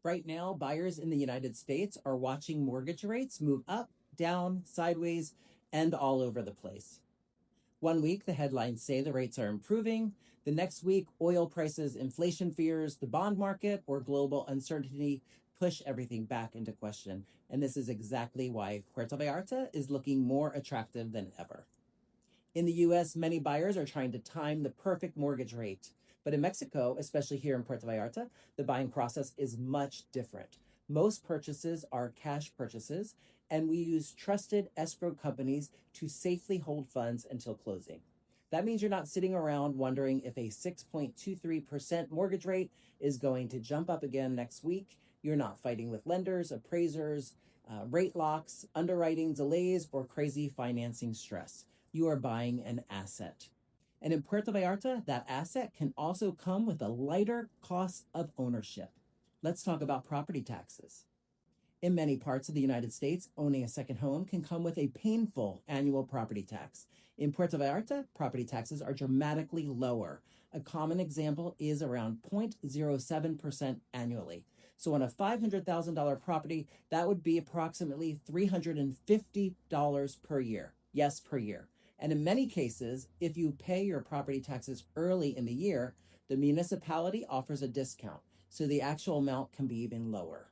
Right now, buyers in the United States are watching mortgage rates move up, down, sideways, and all over the place. One week, the headlines say the rates are improving. The next week, oil prices, inflation fears, the bond market, or global uncertainty push everything back into question. And this is exactly why Puerto Vallarta is looking more attractive than ever. In the US, many buyers are trying to time the perfect mortgage rate. But in Mexico, especially here in Puerto Vallarta, the buying process is much different. Most purchases are cash purchases, and we use trusted escrow companies to safely hold funds until closing. That means you're not sitting around wondering if a 6.23% mortgage rate is going to jump up again next week. You're not fighting with lenders, appraisers, rate locks, underwriting delays, or crazy financing stress. You are buying an asset. And in Puerto Vallarta, that asset can also come with a lighter cost of ownership. Let's talk about property taxes. In many parts of the United States, owning a second home can come with a painful annual property tax. In Puerto Vallarta, property taxes are dramatically lower. A common example is around 0.07% annually. So on a $500,000 property, that would be approximately $350 per year. Yes, per year. And in many cases, if you pay your property taxes early in the year, the municipality offers a discount, so the actual amount can be even lower.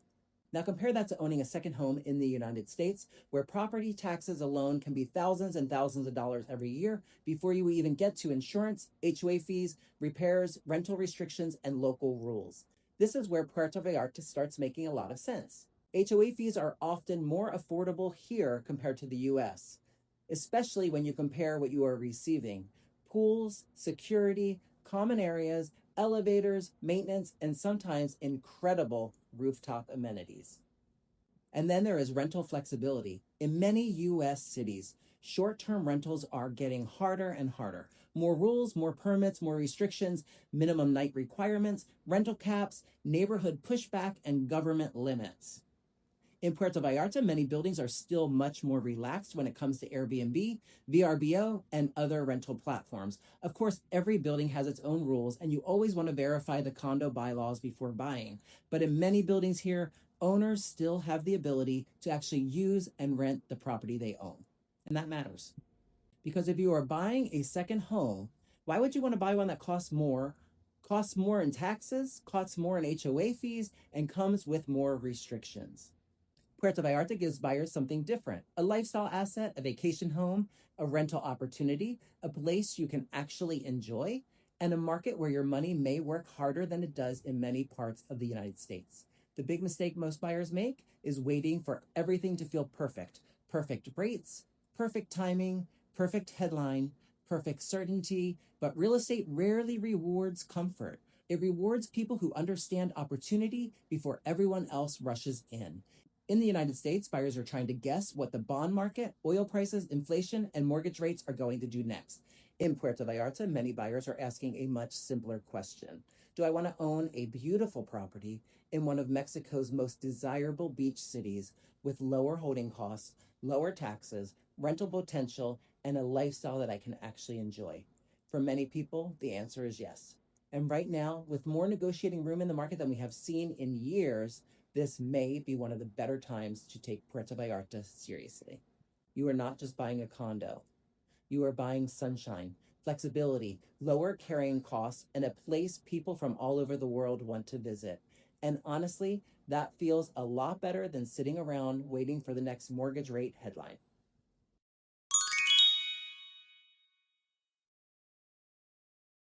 Now compare that to owning a second home in the United States, where property taxes alone can be thousands and thousands of dollars every year before you even get to insurance, HOA fees, repairs, rental restrictions, and local rules. This is where Puerto Vallarta starts making a lot of sense. HOA fees are often more affordable here compared to the US, especially when you compare what you are receiving: pools, security, common areas, elevators, maintenance, and sometimes incredible rooftop amenities. And then there is rental flexibility. In many US cities, short term rentals are getting harder and harder. More rules, more permits, more restrictions, minimum night requirements, rental caps, neighborhood pushback, and government limits. In Puerto Vallarta, many buildings are still much more relaxed when it comes to Airbnb, VRBO, and other rental platforms. Of course, every building has its own rules, and you always want to verify the condo bylaws before buying. But in many buildings here, owners still have the ability to actually use and rent the property they own. And that matters. Because if you are buying a second home, why would you want to buy one that costs more in taxes, costs more in HOA fees, and comes with more restrictions? Puerto Vallarta gives buyers something different: a lifestyle asset, a vacation home, a rental opportunity, a place you can actually enjoy, and a market where your money may work harder than it does in many parts of the United States. The big mistake most buyers make is waiting for everything to feel perfect: perfect rates, perfect timing, perfect headline, perfect certainty. But real estate rarely rewards comfort. It rewards people who understand opportunity before everyone else rushes in. In the United States, buyers are trying to guess what the bond market, oil prices, inflation, and mortgage rates are going to do next. In Puerto Vallarta, many buyers are asking a much simpler question: do I want to own a beautiful property in one of Mexico's most desirable beach cities with lower holding costs, lower taxes, rental potential, and a lifestyle that I can actually enjoy? For many people, the answer is yes. And right now, with more negotiating room in the market than we have seen in years, this may be one of the better times to take Puerto Vallarta seriously. You are not just buying a condo. You are buying sunshine, flexibility, lower carrying costs, and a place people from all over the world want to visit. And honestly, that feels a lot better than sitting around waiting for the next mortgage rate headline.